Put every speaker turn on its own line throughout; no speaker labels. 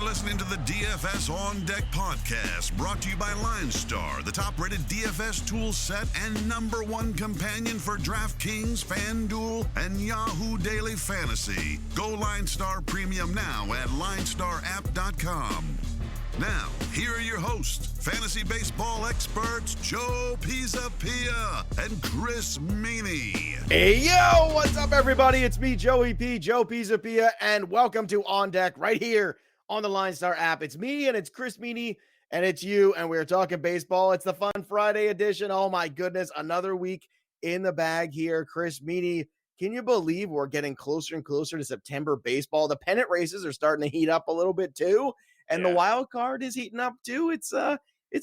listening to the DFS On Deck podcast, brought to you by LineStar, the top-rated DFS tool set and #1 companion for DraftKings, FanDuel, and Yahoo Daily Fantasy. Go LineStar Premium now at LineStarApp.com. Now, here are your hosts, fantasy baseball experts Joe Pisapia and Chris Meaney.
Hey, yo, what's up, everybody? It's me, Joey P, Joe Pisapia, and welcome to On Deck right here on the LineStar app. It's me, and it's Chris Meaney, and it's you, and we're talking baseball. It's the Fun Friday edition. Oh, my goodness, another week in the bag here. Chris Meaney, can you believe we're getting closer and closer to September baseball? The pennant races are starting to heat up a little bit, too. And the wild card is heating up too. It's a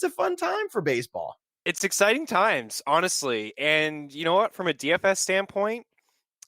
fun time for baseball.
It's exciting times, honestly. And you know what? From a DFS standpoint,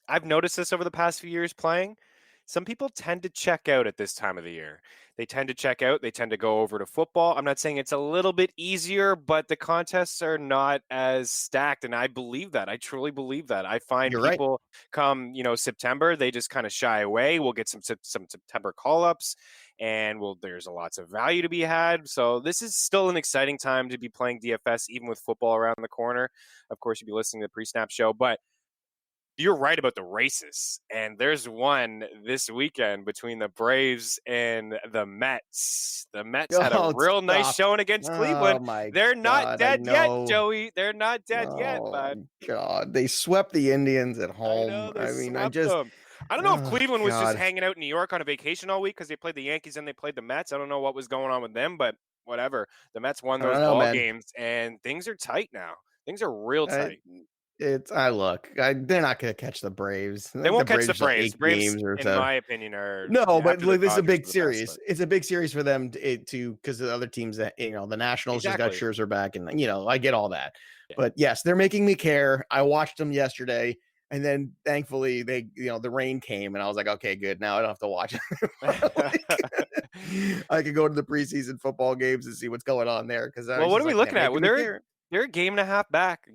I've noticed this over the past few years playing. Some people tend to check out at this time of the year. They tend to check out. They tend to go over to football. I'm not saying it's a little bit easier, but the contests are not as stacked. And I believe that. I truly believe that. I find people come, September, they just kind of shy away. We'll get some September call-ups. And there's lots of value to be had. So this is still an exciting time to be playing DFS, even with football around the corner. Of course, you'll be listening to the pre-snap show, but you're right about the races. And there's one this weekend between the Braves and the Mets. The Mets had a real nice showing against Cleveland. They're not dead yet, Joey. They're not dead yet, bud.
God, they swept the Indians at home.
I don't know if Cleveland was just hanging out in New York on a vacation all week because they played the Yankees and they played the Mets. I don't know what was going on with them, but whatever. The Mets won those ball games, and things are tight now. Things are real tight.
They're not going to catch the Braves.
They won't catch the Braves.
Braves,
in my opinion, are
but look, this is a big series. It's a big series for them to because the other teams that the Nationals just got Scherzer back, and I get all that. Yeah. But yes, they're making me care. I watched them yesterday. And then thankfully the rain came and I was like, okay, good. Now I don't have to watch it. I could go to the preseason football games and see what's going on there.
What are we looking at? They're a game and a half back.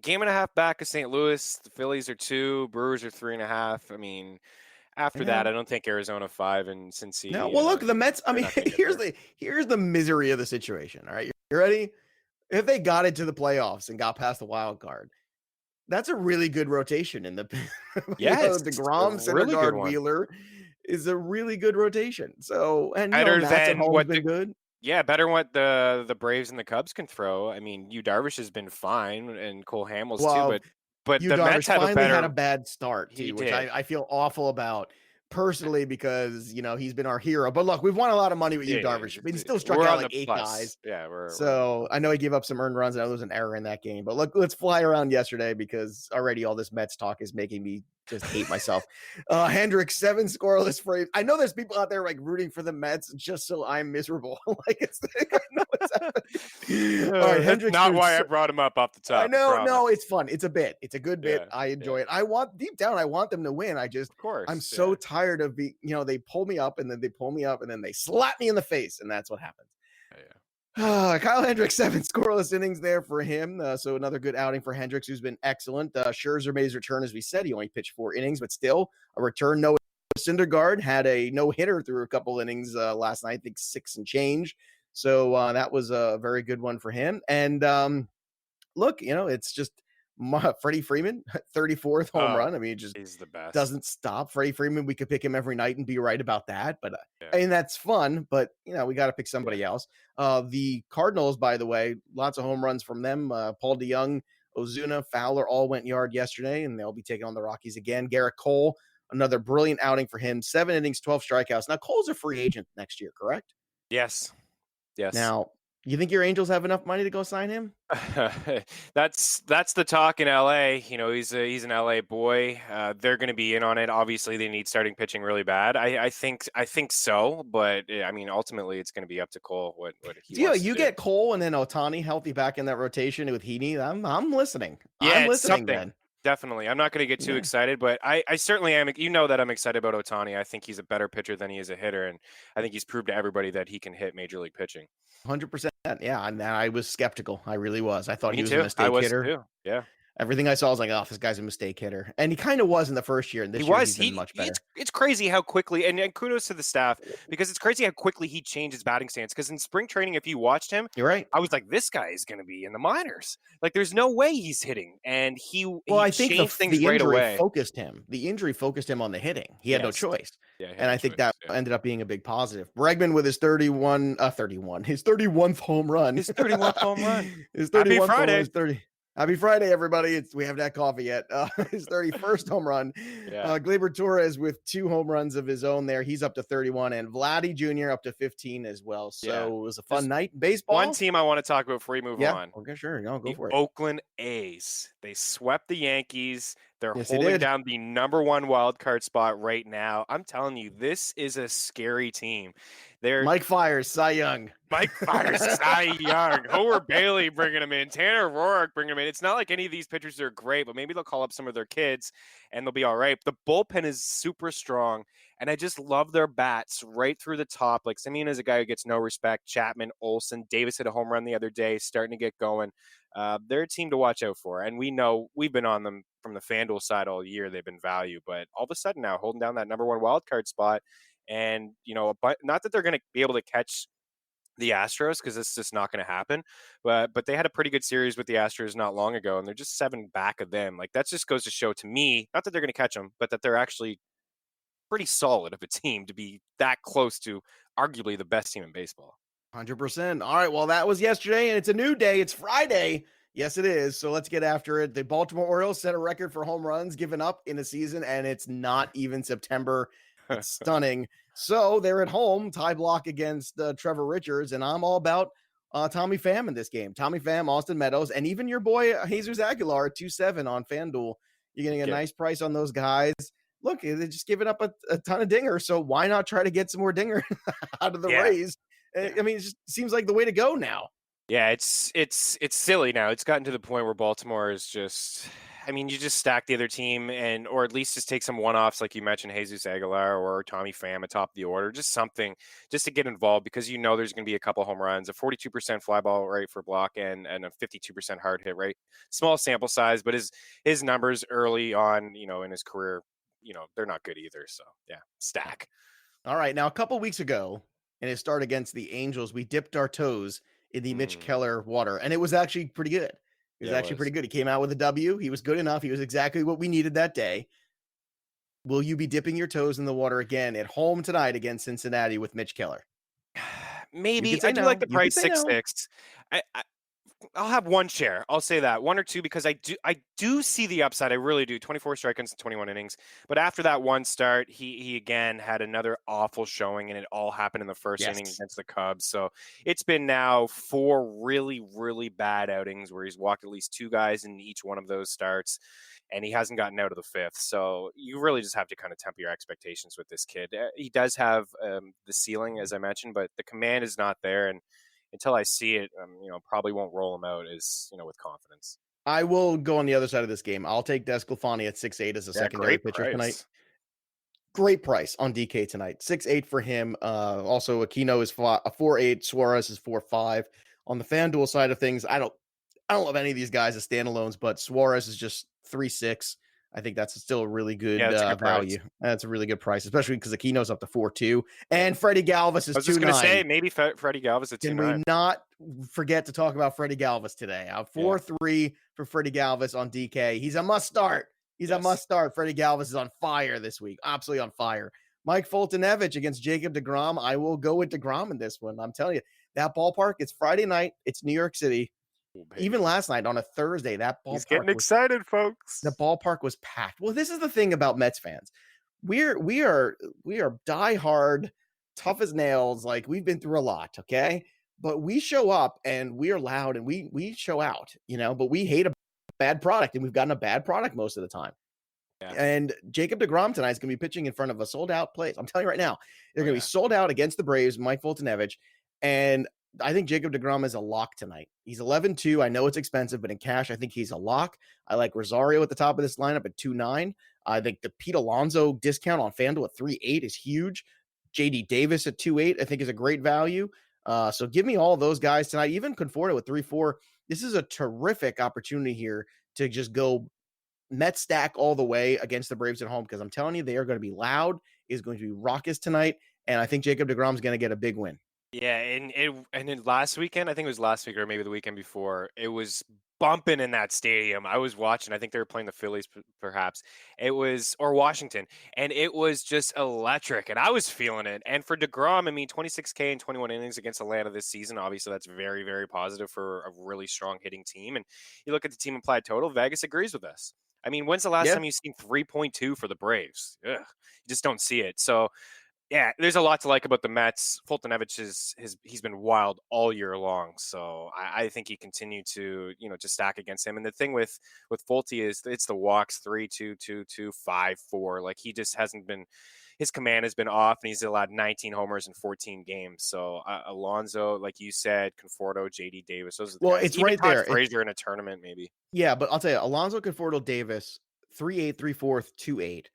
Of St. Louis. The Phillies are 2, Brewers are 3.5. I mean, after that, I don't think Arizona 5 and Cincy.
No, well, look, the Mets. I mean, here's the misery of the situation. All right, you ready? If they got into the playoffs and got past the wild card, that's a really good rotation in the DeGrom, Syndergaard, Wheeler is a really good rotation. So and
better than what
good.
Yeah, better than what the Braves and the Cubs can throw. I mean, Darvish has been fine and Cole Hamels too, but the Mets had
a bad start too, which I feel awful about. Personally, because he's been our hero, but look, we've won a lot of money with Darvish. He still struck out like 8 guys.
Yeah,
I know he gave up some earned runs. I know there was an error in that game, but look, let's fly around yesterday because already all this Mets talk is making me just hate myself. Hendricks 7 scoreless frames. I know there's people out there like rooting for the Mets just so I'm miserable. I know what's happening. All right, Hendricks.
Not why I brought him up off the top.
I know. No, it's fun. It's a bit. It's a good bit. I enjoy it. Deep down, I want them to win. I'm so tired of they pull me up and then they pull me up and then they slap me in the face, and that's what happens. Kyle Hendricks 7 scoreless innings there for him. So another good outing for Hendricks, who's been excellent. Scherzer made his return, as we said. He only pitched 4 innings, but still a return. No, Syndergaard had a no-hitter through a couple innings last night, I think 6 and change. So that was a very good one for him. And look, it's just Freddie Freeman, 34th home run. I mean,
he's the best.
Doesn't stop. Freddie Freeman, we could pick him every night and be right about that. But that's fun. But we got to pick somebody else. The Cardinals, by the way, lots of home runs from them. Paul DeYoung, Ozuna, Fowler all went yard yesterday, and they'll be taking on the Rockies again. Garrett Cole, another brilliant outing for him. 7 innings, 12 strikeouts. Now Cole's a free agent next year, correct?
Yes.
Now, you think your Angels have enough money to go sign him?
That's the talk in LA. He's an LA boy. They're going to be in on it. Obviously, they need starting pitching really bad. I think so, but I mean, ultimately, it's going to be up to Cole. What he wants to do.
Get Cole and then Ohtani healthy back in that rotation with Heaney. I'm listening. I'm listening, man.
Definitely. I'm not going to get too excited, but I certainly am. That I'm excited about Ohtani. I think he's a better pitcher than he is a hitter, and I think he's proved to everybody that he can hit major league pitching.
100%. Yeah, and I was skeptical. I really was. I thought he was a mistake hitter.
Too. Yeah.
Everything I saw was like, oh, this guy's a mistake hitter. And he kind of was in the first year. And this year he's been much better.
It's crazy how quickly, and kudos to the staff, because it's crazy how quickly he changed his batting stance. Because in spring training, if you watched him,
you're right.
I was like, this guy is going to be in the minors. Like, there's no way he's hitting. And
I think
changed things right away.
Focused him. The injury focused him on the hitting. He had no choice. Yeah, and I think that ended up being a big positive. Bregman with his 31st home run.
His 31th home run.
His 31th Happy Friday. Happy Friday, everybody. We haven't had coffee yet. His 31st home run. Yeah. Gleyber Torres with 2 home runs of his own there. He's up to 31, and Vladdy Jr. up to 15 as well. So it was a fun night in baseball.
One team I want to talk about before we move on.
Okay, sure. Go for it.
Oakland A's. They swept the Yankees. They're holding down the number 1 wild card spot right now. I'm telling you, this is a scary team.
Mike Fiers, Cy Young.
Homer Bailey bringing him in. Tanner Roark bringing him in. It's not like any of these pitchers are great, but maybe they'll call up some of their kids and they'll be all right. The bullpen is super strong, and I just love their bats right through the top. Like, Semien is a guy who gets no respect. Chapman, Olsen, Davis hit a home run the other day, starting to get going. They're a team to watch out for, and we know we've been on them from the FanDuel side all year. They've been value, but all of a sudden now holding down that number 1 wild card spot. And, but not that they're going to be able to catch the Astros, because it's just not going to happen. But they had a pretty good series with the Astros not long ago, and they're just 7 back of them. Like, that just goes to show to me, not that they're going to catch them, but that they're actually pretty solid of a team to be that close to arguably the best team in baseball.
100%. All right, well, that was yesterday, and it's a new day. It's Friday. Yes, it is. So let's get after it. The Baltimore Orioles set a record for home runs given up in a season, and it's not even September. It's stunning. So they're at home, tie block against Trevor Richards, and I'm all about Tommy Pham in this game. Tommy Pham, Austin Meadows, and even your boy Jesus Aguilar at 2.7 on FanDuel. You're getting a nice price on those guys. Look, they're just giving up a ton of dingers, so why not try to get some more dinger out of the Rays? I mean, it just seems like the way to go now.
Yeah, it's silly now. It's gotten to the point where Baltimore is just, I mean, you just stack the other team or at least just take some one-offs, like you mentioned, Jesus Aguilar or Tommy Pham atop the order, just something just to get involved, because there's going to be a couple home runs, a 42% fly ball rate for block and a 52% hard hit rate. Small sample size, but his numbers early on, in his career, they're not good either. So yeah, stack.
All right. Now, a couple weeks ago in his start against the Angels, we dipped our toes in the Mitch Keller water, and it was actually pretty good. It was pretty good. He came out with a W. He was good enough. He was exactly what we needed that day. Will you be dipping your toes in the water again at home tonight against Cincinnati with Mitch Keller?
Maybe. I do like the price 6.6. I'll have one share. I'll say that 1 or 2, because I do see the upside. I really do. 24 strikeouts in 21 innings. But after that one start, he again had another awful showing, and it all happened in the first inning against the Cubs. So it's been now 4 really, really bad outings where he's walked at least 2 guys in each one of those starts, and he hasn't gotten out of the 5th. So you really just have to kind of temper your expectations with this kid. He does have the ceiling, as I mentioned, but the command is not there. And until I see it, probably won't roll him out with confidence.
I will go on the other side of this game. I'll take Desclafani at 6.8 as a secondary pitcher tonight. Great price on DK tonight. 6.8 for him. Also, Aquino is 4.8. Suarez is 4.5. On the FanDuel side of things, I don't love any of these guys as standalones, but Suarez is just 3.6. I think that's still a really good, value. That's a really good price, especially because Aquino's up to 4.2, and Freddie Galvis is 2.9. I was just going to say,
maybe Freddie Galvis at 2.9.
Can we not forget to talk about Freddie Galvis today? 4.3 for Freddie Galvis on DK. He's a must start. A must start. Freddie Galvis is on fire this week. Absolutely on fire. Mike Foltynewicz against Jacob deGrom. I will go with deGrom in this one. I'm telling you, that ballpark, it's Friday night. It's New York City. Even last night on a Thursday, that ballpark.
He's getting excited, folks.
The ballpark was packed. Well, this is the thing about Mets fans. We are diehard, tough as nails. Like, we've been through a lot, okay? But we show up and we are loud and we show out, but we hate a bad product, and we've gotten a bad product most of the time. Yeah. And Jacob deGrom tonight is going to be pitching in front of a sold-out place. I'm telling you right now, they're going to be sold out against the Braves, Mike Foltynewicz, and I think Jacob deGrom is a lock tonight. He's 11-2. I know it's expensive, but in cash, I think he's a lock. I like Rosario at the top of this lineup at 2.9. I think the Pete Alonso discount on FanDuel at 3.8 is huge. JD Davis at 2.8, I think, is a great value. So give me all those guys tonight. Even Conforto at 3.4. This is a terrific opportunity here to just go Met stack all the way against the Braves at home, because I'm telling you, they are going to be loud, is going to be raucous tonight, and I think Jacob deGrom is going to get a big win.
Yeah, and then last weekend, I think it was last week or maybe the weekend before, it was bumping in that stadium. I was watching. I think they were playing the Phillies, perhaps. It was, or Washington, and it was just electric, and I was feeling it. And for deGrom, I mean, 26K and 21 innings against Atlanta this season. Obviously, that's very, very positive for a really strong hitting team. And you look at the team implied total. Vegas agrees with us. I mean, when's the last time you've seen 3.2 for the Braves? Ugh, you just don't see it. So. Yeah, there's a lot to like about the Mets. Foltynewicz he's been wild all year long, so I think he continued to just stack against him. And the thing with Folty is it's the walks 3, 2, 2, 2, 5, 4. Like he just hasn't been. His command has been off, and he's allowed 19 homers in 14 games. So Alonso, like you said, Conforto, JD Davis, those are the guys.
It's even right
Todd
there.
Frazier in a tournament, maybe.
Yeah, but I'll tell you, Alonso, Conforto, Davis, 3.8, 3.4, 2.8.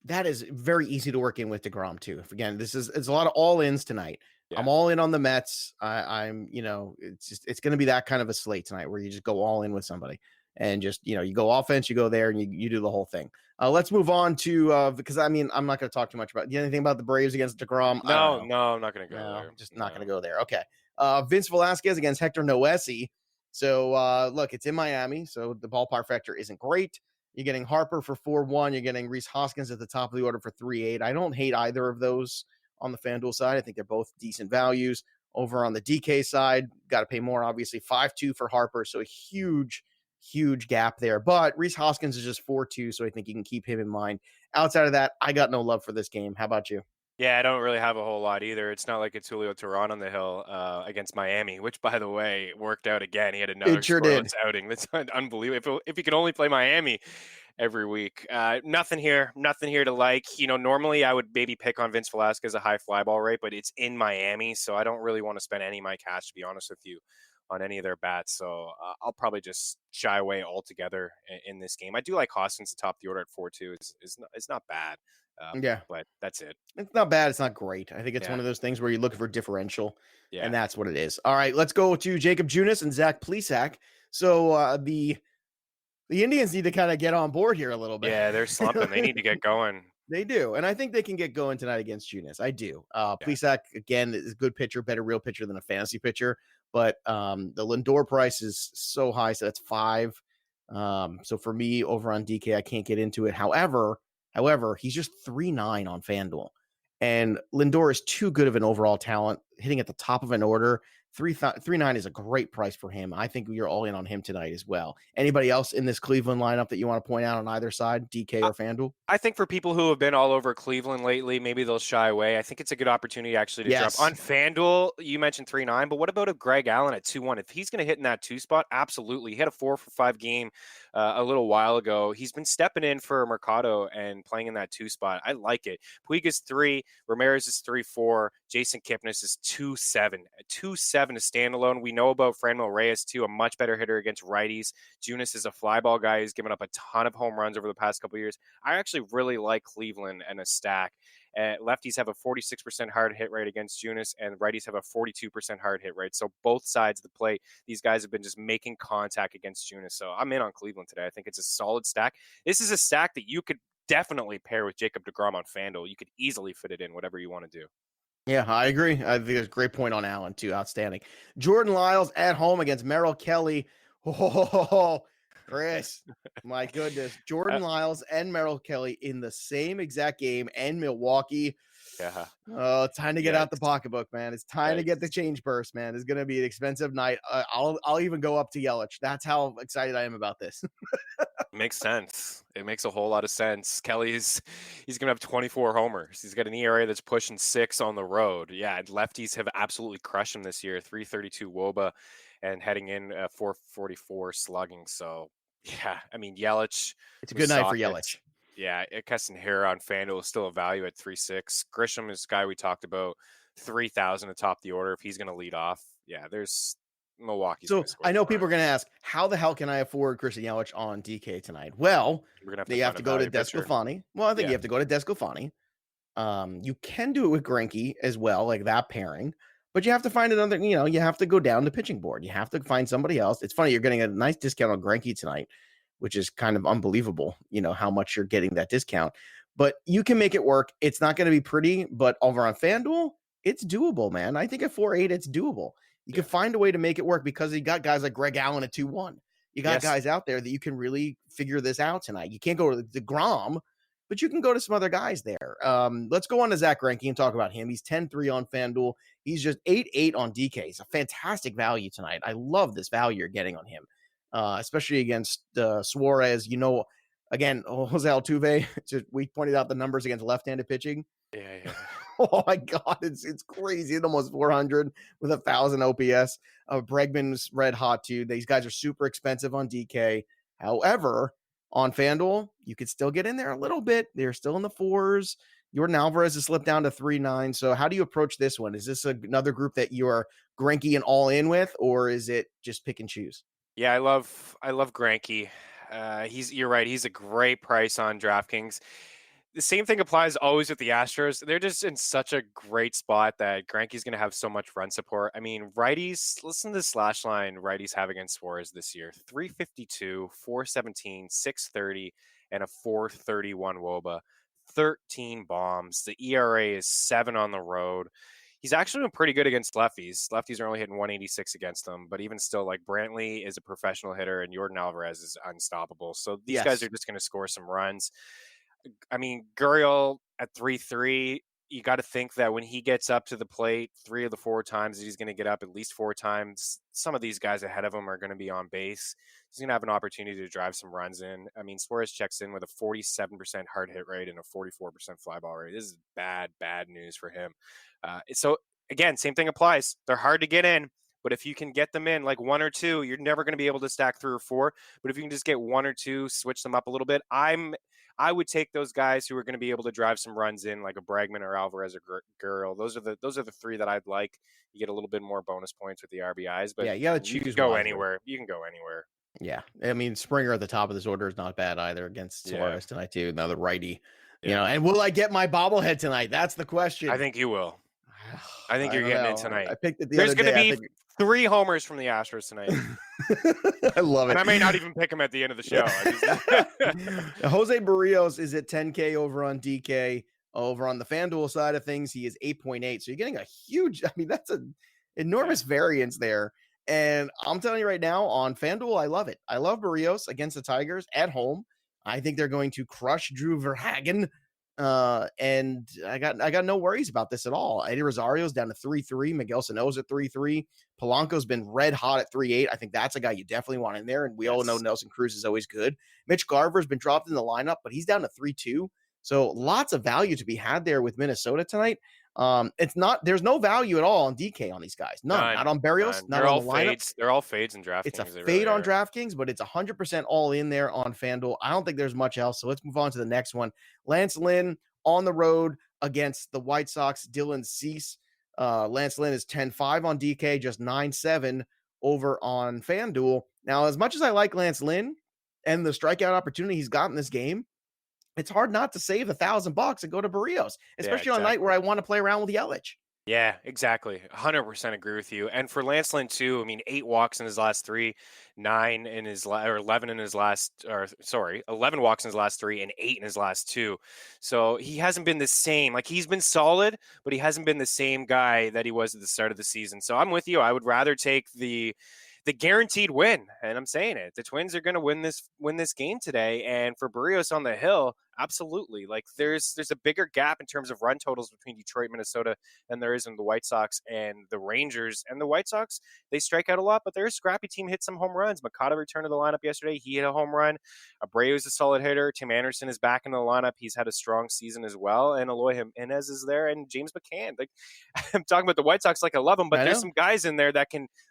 That is very easy to work in with deGrom too. Again, it's a lot of all-ins tonight. Yeah. I'm all in on the Mets. I'm it's going to be that kind of a slate tonight where you just go all in with somebody and just, you go offense, you go there and you do the whole thing. Let's move on to, because I mean, I'm not going to talk too much about anything about the Braves against deGrom.
No, I'm not going to go there.
Just not going to go there. Okay. Vince Velasquez against Hector Noesi. So look, it's in Miami, so the ballpark factor isn't great. You're getting Harper for 4.1. You're getting Rhys Hoskins at the top of the order for 3.8. I don't hate either of those on the FanDuel side. I think they're both decent values. Over on the DK side, got to pay more, obviously. 5.2 for Harper, so a huge gap there. But Rhys Hoskins is just 4.2, so I think you can keep him in mind. Outside of that, I got no love for this game. How about you?
Yeah, I don't really have a whole lot either. It's not like it's Julio Teheran on the hill against Miami, which, by the way, worked out again. He had another scoreless outing. That's unbelievable. If he could only play Miami every week. Nothing here to like. Normally I would maybe pick on Vince Velasquez a high fly ball rate, but it's in Miami, so I don't really want to spend any of my cash, to be honest with you, on any of their bats. So I'll probably just shy away altogether in this game. I do like Hoskins to top the order at 4.2. It's not bad. But that's it.
It's not bad. It's not great. I think it's one of those things where you're looking for differential, and that's what it is. All right, let's go to Jacob Junis and Zach Plesac. So the Indians need to kind of get on board here a little bit.
Yeah, they're slumping. They need to get going.
They do, and I think they can get going tonight against Junis. I do. Plesac, again, is a good pitcher, better real pitcher than a fantasy pitcher, but the Lindor price is so high, so that's 5. So for me, over on DK, I can't get into it. However, he's just 3.9 on FanDuel, and Lindor is too good of an overall talent, hitting at the top of an order. 3.9 is a great price for him. I think you're all in on him tonight as well. Anybody else in this Cleveland lineup that you want to point out on either side, DK or FanDuel?
I think for people who have been all over Cleveland lately, maybe they'll shy away. I think it's a good opportunity actually to drop. On FanDuel, you mentioned 3.9, but what about a Greg Allen at 2.1? If he's going to hit in that 2 spot, absolutely. He had a 4 for 5 game a little while ago. He's been stepping in for Mercado and playing in that 2 spot. I like it. Puig's 3, Ramirez is 3.4, Jason Kipnis is 2.7. 2.7 to standalone. We know about Franmil Reyes too, a much better hitter against righties. Junis is a fly ball guy who's given up a ton of home runs over the past couple of years. I actually really like Cleveland and a stack. Lefties have a 46% hard hit rate against Junis, and righties have a 42% hard hit rate. So both sides of the plate, these guys have been just making contact against Junis. So I'm in on Cleveland today. I think it's a solid stack. This is a stack that you could definitely pair with Jacob deGrom on FanDuel. You could easily fit it in, whatever you want to do.
Yeah, I agree. I think it's a great point on Allen, too. Outstanding. Jordan Lyles at home against Merrill Kelly. Oh, Chris, my goodness. Jordan Lyles and Merrill Kelly in the same exact game, and Milwaukee.
Yeah.
Oh, time to get out the pocketbook, man. It's time to get the change purse, man. It's going to be an expensive night. I'll even go up to Yelich. That's how excited I am about this.
Makes sense. It makes a whole lot of sense. Kelly's he's going to have 24 homers. He's got an ERA that's pushing 6 on the road. Yeah, lefties have absolutely crushed him this year. 3.32 WOBA and heading in 4.44 slugging. So, yeah, I mean, Yelich.
It's a good night for Yelich.
Yeah, Keston Hira on FanDuel is still a value at 3.6. Grisham is the guy we talked about, 3,000 to top the order if he's going to lead off. Yeah, there's Milwaukee.
So I know people are going to ask, how the hell can I afford Christian Yelich on DK tonight? Well, you have to go to Desclafani. Well, I think you have to go to Desclafani. You can do it with Greinke as well, like that pairing. But you have to find another, you have to go down the pitching board. You have to find somebody else. It's funny, you're getting a nice discount on Greinke tonight which is kind of unbelievable, how much you're getting that discount. But you can make it work. It's not going to be pretty, but over on FanDuel, it's doable, man. I think at 4.8, it's doable. You can find a way to make it work because you got guys like Greg Allen at 2-1. You got guys out there that you can really figure this out tonight. You can't go to the Grom, but you can go to some other guys there. Let's go on to Zach Greinke and talk about him. He's 10-3 on FanDuel. He's just 8-8 on DK. He's a fantastic value tonight. I love this value you're getting on him, especially against Suarez. Again, Jose Altuve, we pointed out the numbers against left-handed pitching.
Yeah.
Oh my God, it's crazy. It's almost 400 with 1,000 OPS. Bregman's red hot too. These guys are super expensive on DK. However, on FanDuel, you could still get in there a little bit. They're still in the 4s. Jordan Alvarez has slipped down to 3.9. So how do you approach this one? Is this another group that you're Greinke and all in with, or is it just pick and choose?
Yeah, I love Greinke. You're right. He's a great price on DraftKings. The same thing applies always with the Astros. They're just in such a great spot that Greinke's going to have so much run support. I mean, righties, listen to the slash line righties have against Suarez this year. 352, 417, 630, and a 431 WOBA. 13 bombs. The ERA is 7 on the road. He's actually been pretty good against lefties. Lefties are only hitting 186 against them, but even still, like Brantley is a professional hitter and Jordan Alvarez is unstoppable. So these guys are just going to score some runs. I mean, Gurriel at 3.3, you got to think that when he gets up to the plate 3 of the 4 times, he's going to get up at least 4 times. Some of these guys ahead of him are going to be on base. He's going to have an opportunity to drive some runs in. I mean, Suarez checks in with a 47% hard hit rate and a 44% fly ball rate. This is bad news for him. So, again, same thing applies. They're hard to get in. But if you can get them in like 1 or 2, you're never going to be able to stack 3 or 4. But if you can just get 1 or 2, switch them up a little bit, I would take those guys who are going to be able to drive some runs in, like a Bregman or Alvarez or Gurriel. Those are the 3 that I'd like. You get a little bit more bonus points with the RBIs, but
yeah, you got to choose.
You can go anywhere. You can go anywhere.
Yeah, I mean Springer at the top of this order is not bad either against Suarez tonight too. Another righty, And will I get my bobblehead tonight? That's the question.
I think you will. I think you're getting it tonight.
I picked it the
There's
other day.
There's going to be 3 homers from the Astros tonight.
I love it.
And I may not even pick him at the end of the show.
Jose Barrios is at 10K over on DK. Over on the FanDuel side of things, he is 8.8. So you're getting a huge, that's an enormous variance there. And I'm telling you right now, on FanDuel, I love it. I love Barrios against the Tigers at home. I think they're going to crush Drew Verhagen. And I got no worries about this at all. Eddie Rosario's down to 3.3. Miguel Sano's at 3.3. Polanco's been red hot at 3.8. I think that's a guy you definitely want in there. And we all know Nelson Cruz is always good. Mitch Garver's been dropped in the lineup, but he's down to 3.2. So lots of value to be had there with Minnesota tonight. There's no value at all on DK on these guys. None. Not on Barrios. Not on the lineup.
Fades. They're all fades in DraftKings.
It's a fade on DraftKings, but it's 100% all in there on FanDuel. I don't think there's much else. So let's move on to the next one. Lance Lynn on the road against the White Sox. Dylan Cease. Lance Lynn is 10-5 on DK, just 9-7 over on FanDuel. Now, as much as I like Lance Lynn and the strikeout opportunity he's got in this game, it's hard not to save $1,000 and go to Barrios, especially on a night where I want to play around with Yelich.
Yeah, exactly. 100% agree with you. And for Lance Lynn too, I mean, 8 walks in his last 3, 11 in his last, 11 walks in his last 3 and 8 in his last 2. So he hasn't been the same. Like, he's been solid, but he hasn't been the same guy that he was at the start of the season. So I'm with you. I would rather take the guaranteed win, and I'm saying it. The Twins are going to win this game today, and for Barrios on the hill, absolutely. Like, there's a bigger gap in terms of run totals between Detroit, Minnesota than there is in the White Sox and the Rangers. And the White Sox, they strike out a lot, but they're a scrappy team, hit some home runs. Makata returned to the lineup yesterday. He hit a home run. Abreu is a solid hitter. Tim Anderson is back in the lineup. He's had a strong season as well. And Eloy Jimenez is there, and James McCann. Like, I'm talking about the White Sox like I love them, but there's some guys in there that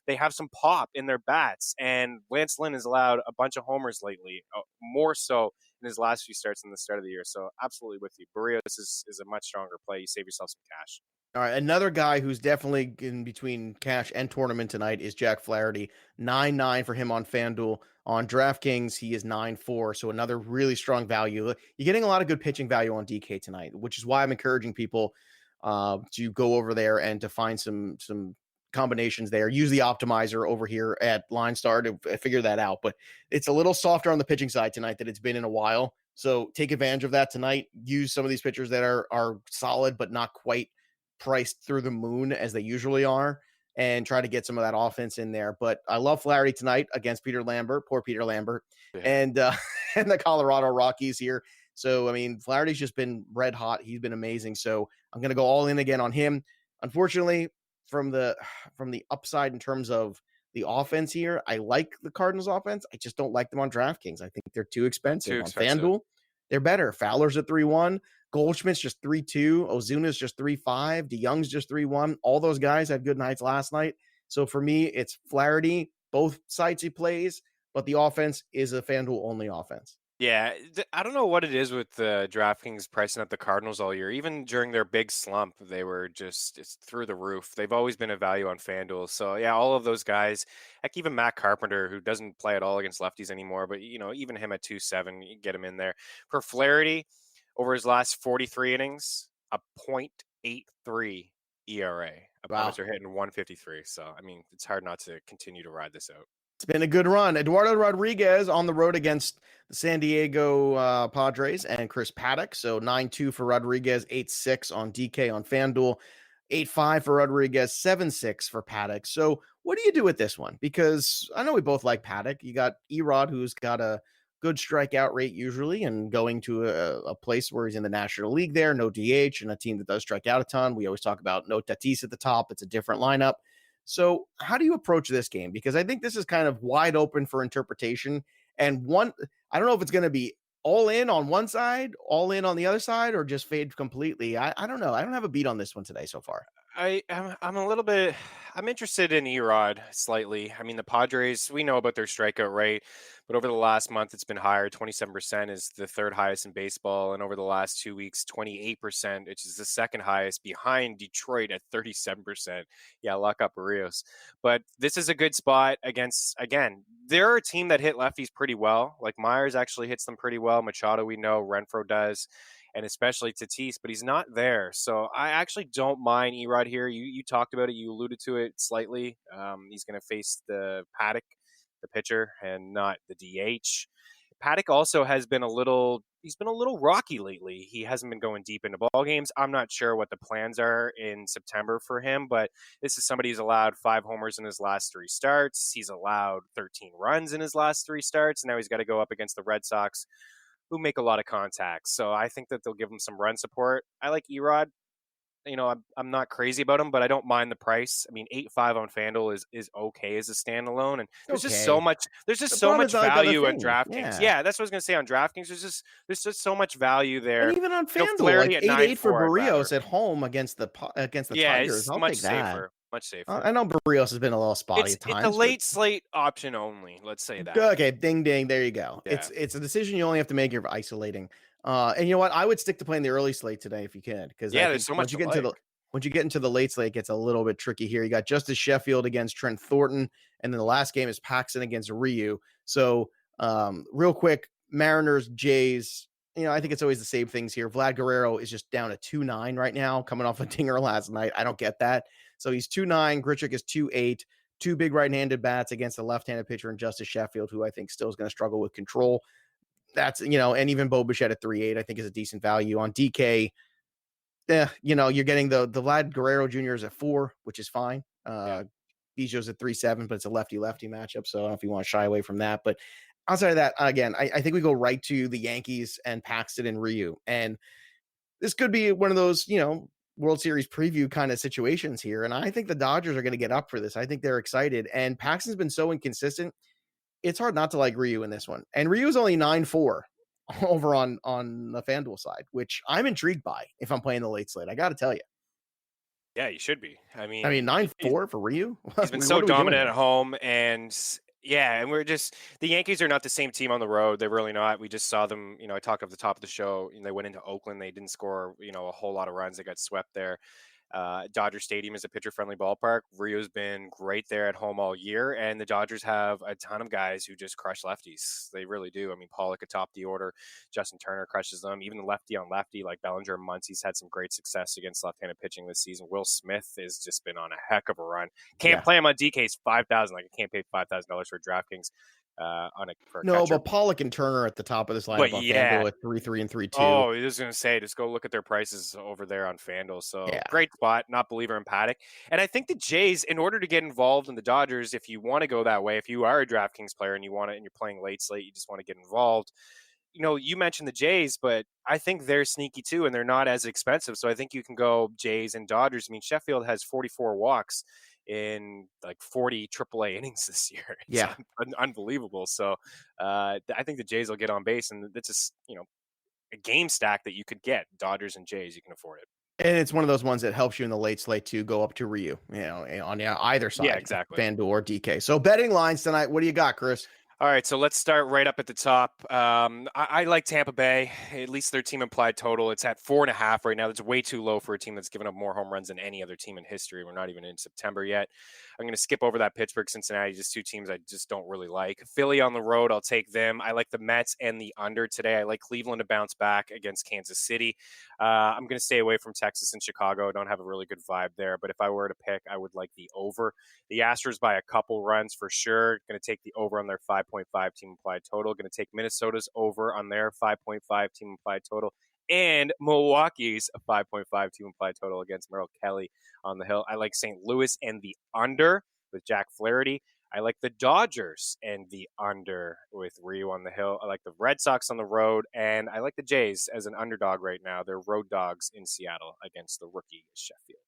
they have some pop in their bats. And Lance Lynn has allowed a bunch of homers lately, more so in his last few starts than the start of the year. So absolutely with you. Barrios is a much stronger play. You save yourself some cash.
All right, another guy who's definitely in between cash and tournament tonight is Jack Flaherty. 9.9 for him on FanDuel. On DraftKings, he is 9.4, so another really strong value. You're getting a lot of good pitching value on DK tonight, which is why I'm encouraging people to go over there and to find some combinations there. Use the optimizer over here at LineStar to figure that out. But it's a little softer on the pitching side tonight than it's been in a while. So take advantage of that tonight. Use some of these pitchers that are solid, but not quite priced through the moon as they usually are, and try to get some of that offense in there. But I love Flaherty tonight against Peter Lambert, poor Peter Lambert, and the Colorado Rockies here. So, I mean, Flaherty's just been red hot. He's been amazing. So I'm going to go all in again on him. Unfortunately, from the upside in terms of the offense here, I like the Cardinals offense. I just don't like them on DraftKings. I think they're too expensive. On FanDuel, they're better. Fowler's at 3-1. Goldschmidt's just 3-2. Ozuna's just 3-5. DeYoung's just 3-1. All those guys had good nights last night. So for me, it's Flaherty, both sides he plays, but the offense is a FanDuel only offense.
Yeah, I don't know what it is with the DraftKings pricing up the Cardinals all year. Even during their big slump, they were just it's through the roof. They've always been a value on FanDuel. So, yeah, all of those guys, heck, even Matt Carpenter, who doesn't play at all against lefties anymore, but, even him at 2.7, you get him in there. For Flaherty, over his last 43 innings, a .83 ERA. Opponents are hitting 153. So, I mean, it's hard not to continue to ride this out.
It's been a good run. Eduardo Rodriguez on the road against the San Diego Padres and Chris Paddock. So 9-2 for Rodriguez, 8-6 on DK on FanDuel, 8-5 for Rodriguez, 7-6 for Paddock. So what do you do with this one? Because I know we both like Paddock. You got Erod, who's got a good strikeout rate usually, and going to a place where he's in the National League there, no DH, and a team that does strike out a ton. We always talk about no Tatis at the top. It's a different lineup. So how do you approach this game? Because I think this is kind of wide open for interpretation. And I don't know if it's going to be all in on one side, all in on the other side, or just fade completely. I don't know. I don't have a beat on this one today so far.
I'm interested in Erod slightly. I mean, the Padres, we know about their strikeout rate, but over the last month, it's been higher. 27% is the third highest in baseball. And over the last 2 weeks, 28%, which is the second highest behind Detroit at 37%. Yeah, lock up Barrios. But this is a good spot against, again, they're a team that hit lefties pretty well. Like Myers actually hits them pretty well. Machado, we know, Renfroe does, and especially Tatis, but he's not there. So I actually don't mind Erod here. You talked about it. You alluded to it slightly. He's going to face the Paddock, the pitcher, and not the DH. Paddock also has been he's been a little rocky lately. He hasn't been going deep into ball games. I'm not sure what the plans are in September for him, but this is somebody who's allowed 5 homers in his last 3 starts. He's allowed 13 runs in his last 3 starts. And now he's got to go up against the Red Sox, who make a lot of contacts. So I think that they'll give him some run support. I like Erod. I'm not crazy about him, but I don't mind the price. I mean, 8.5 on FanDuel is okay as a standalone, and there's just so much value on DraftKings. Yeah, that's what I was gonna say on DraftKings. There's just so much value there.
And even on FanDuel, like 8-8 for Barrios at home against the Tigers. I'll take that.
Much safer.
I know Barrios has been a little spotty at times.
It's a late slate option only. Let's say that.
Okay, ding ding. There you go. Yeah. It's a decision you only have to make. You're isolating. And you know what? I would stick to playing the early slate today if you can, because
there's so much.
Once you get into the late slate, it gets a little bit tricky here. You got Justice Sheffield against Trent Thornton, and then the last game is Paxton against Ryu. So, real quick, Mariners, Jays. I think it's always the same things here. Vlad Guerrero is just down to 2.9 right now, coming off a dinger last night. I don't get that. So he's 2.9. Grichuk is 2.8. 2 big right-handed bats against a left-handed pitcher in Justice Sheffield, who I think still is going to struggle with control. That's, and even Bo Bichette at 3.8, I think is a decent value. On DK, you're getting the Vlad Guerrero Jr. is at 4, which is fine. Biggio's at 3.7, but it's a lefty-lefty matchup, so I don't know if you want to shy away from that. But outside of that, again, I think we go right to the Yankees and Paxton and Ryu. And this could be one of those, World Series preview kind of situations here. And I think the Dodgers are going to get up for this. I think they're excited. And Paxton's been so inconsistent. It's hard not to like Ryu in this one. And Ryu's only 9.4 over on the FanDuel side, which I'm intrigued by if I'm playing the late slate. I got to tell you.
Yeah, you should be. I mean
9.4 for Ryu.
He's been so dominant at home, and the Yankees are not the same team on the road. They're really not. We just saw them, I talked at the top of the show, and they went into Oakland. They didn't score, a whole lot of runs. They got swept there. Dodger Stadium is a pitcher-friendly ballpark. Rio's been great there at home all year, and the Dodgers have a ton of guys who just crush lefties. They really do. I mean, Pollock atop the order, Justin Turner crushes them. Even the lefty on lefty, like Bellinger and Muncie's had some great success against left-handed pitching this season. Will Smith has just been on a heck of a run. Can't play him on DK's $5,000. Like, I can't pay $5,000 for DraftKings. For a catcher.
But Pollock and Turner at the top of this lineup on FanDuel at 3-3 and 3-2.
Oh, I was going to say, just go look at their prices over there on FanDuel. So great spot, not believer in Paddock. And I think the Jays, in order to get involved in the Dodgers, if you want to go that way, if you are a DraftKings player and you want it and you're playing late slate, you just want to get involved. You know, you mentioned the Jays, but I think they're sneaky too, and they're not as expensive. So I think you can go Jays and Dodgers. I mean, Sheffield has 44 walks in like 40 AAA innings this year. It's unbelievable. So I think the Jays will get on base, and it's just, a game stack that you could get. Dodgers and Jays, you can afford it.
And it's one of those ones that helps you in the late slate to go up to Ryu, on either side.
Yeah, exactly.
FanDuel or DK. So betting lines tonight, what do you got, Chris?
All right, so let's start right up at the top. I like Tampa Bay, at least their team implied total. It's at 4.5 right now. That's way too low for a team that's given up more home runs than any other team in history. We're not even in September yet. I'm going to skip over that Pittsburgh, Cincinnati, just two teams I just don't really like. Philly on the road, I'll take them. I like the Mets and the under today. I like Cleveland to bounce back against Kansas City. I'm going to stay away from Texas and Chicago. I don't have a really good vibe there, but if I were to pick, I would like the over. The Astros by a couple runs for sure. Going to take the over on their 5.5 team implied total. Going to take Minnesota's over on their 5.5 team implied total. And Milwaukee's a 5.5 team implied total against Merrill Kelly on the hill. I like St. Louis and the under with Jack Flaherty. I like the Dodgers and the under with Ryu on the hill. I like the Red Sox on the road, and I like the Jays as an underdog right now. They're road dogs in Seattle against the rookie Sheffield.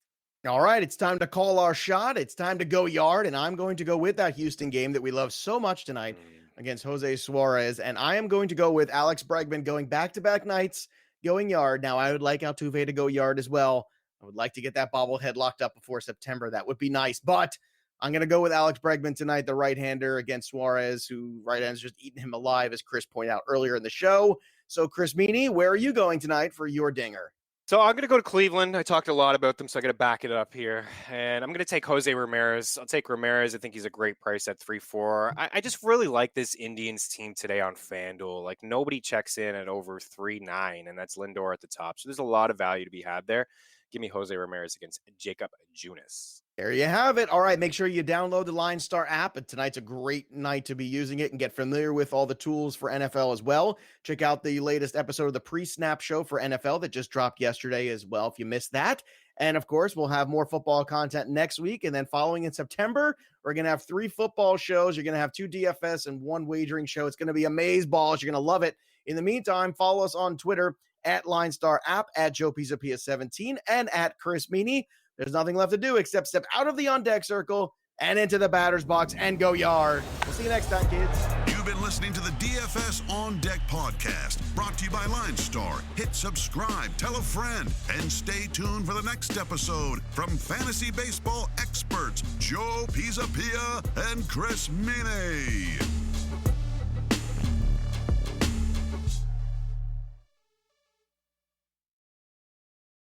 All right, it's time to call our shot. It's time to go yard, and I'm going to go with that Houston game that we love so much tonight against Jose Suarez, and I am going to go with Alex Bregman going back-to-back nights, going yard. Now, I would like Altuve to go yard as well. I would like to get that bobblehead locked up before September. That would be nice, but I'm going to go with Alex Bregman tonight, the right-hander against Suarez, who right-hand's just eating him alive, as Chris pointed out earlier in the show. So, Chris Meaney, where are you going tonight for your dinger?
So I'm going to go to Cleveland. I talked a lot about them, so I got to back it up here. And I'm going to take Jose Ramirez. I'll take Ramirez. I think he's a great price at 3.4. I just really like this Indians team today on FanDuel. Like, nobody checks in at over 3.9, and that's Lindor at the top. So there's a lot of value to be had there. Give me Jose Ramirez against Jacob Junis.
There you have it. All right, make sure you download the LineStar app. And tonight's a great night to be using it and get familiar with all the tools for NFL as well. Check out the latest episode of the pre-snap show for NFL that just dropped yesterday as well, if you missed that. And, of course, we'll have more football content next week. And then following in September, we're going to have 3 football shows. You're going to have 2 DFS and 1 wagering show. It's going to be amazeballs. You're going to love it. In the meantime, follow us on Twitter at LineStar App, at Joe Pisapia 17, and at Chris Meaney. There's nothing left to do except step out of the on-deck circle and into the batter's box and go yard. We'll see you next time, kids.
You've been listening to the DFS On Deck podcast, brought to you by LineStar. Hit subscribe, tell a friend, and stay tuned for the next episode from fantasy baseball experts Joe Pisapia and Chris Meaney.